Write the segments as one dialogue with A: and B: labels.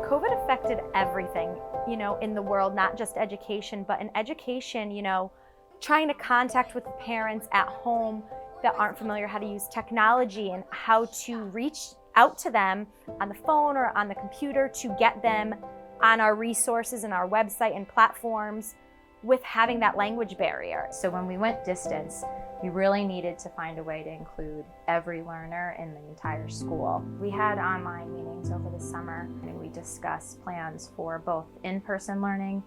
A: COVID affected everything, in the world, not just education, but in education, trying to contact with the parents at home that aren't familiar how to use technology and how to reach out to them on the phone or on the computer to get them on our resources and our website and platforms with having that language barrier.
B: So when we went distance, we really needed to find a way to include every learner in the entire school. We had online meetings over the summer, and we discussed plans for both in-person learning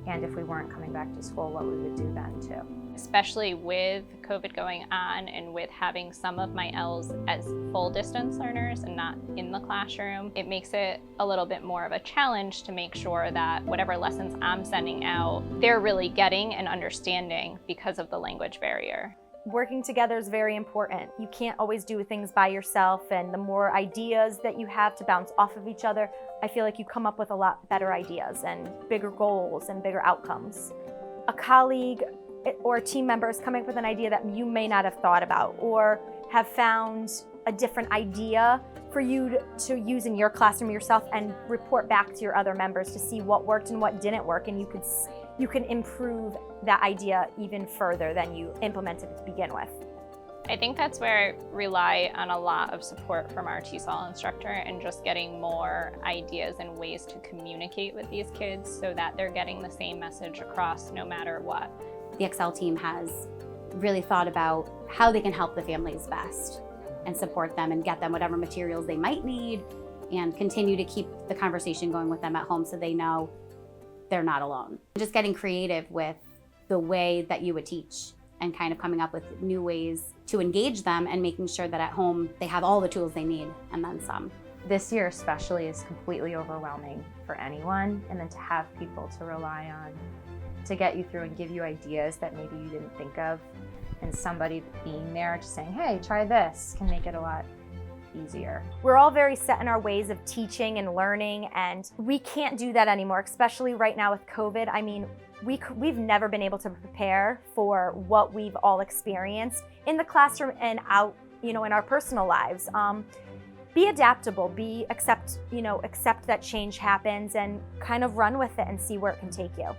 B: and if we weren't coming back to school, what we would do then too.
C: Especially with COVID going on and with having some of my Ls as full distance learners and not in the classroom, it makes it a little bit more of a challenge to make sure that whatever lessons I'm sending out, they're really getting and understanding because of the language barrier.
A: Working together is very important. You can't always do things by yourself, and the more ideas that you have to bounce off of each other, I feel like you come up with a lot better ideas and bigger goals and bigger outcomes. A colleague or a team member is coming up with an idea that you may not have thought about, or have found a different idea for you to use in your classroom yourself and report back to your other members to see what worked and what didn't work, and you can improve that idea even further than you implemented it to begin with.
C: I think that's where I rely on a lot of support from our TESOL instructor and just getting more ideas and ways to communicate with these kids so that they're getting the same message across no matter what.
D: The Excel team has really thought about how they can help the families best and support them and get them whatever materials they might need and continue to keep the conversation going with them at home so they know they're not alone. Just getting creative with the way that you would teach and kind of coming up with new ways to engage them and making sure that at home they have all the tools they need and then some.
B: This year especially is completely overwhelming for anyone, and then to have people to rely on to get you through and give you ideas that maybe you didn't think of, and somebody being there just saying, hey, try this, can make it a lot easier.
A: We're all very set in our ways of teaching and learning, and we can't do that anymore, especially right now with COVID. I mean, we've never been able to prepare for what we've all experienced in the classroom and out, in our personal lives. Be adaptable, accept that change happens, and kind of run with it and see where it can take you.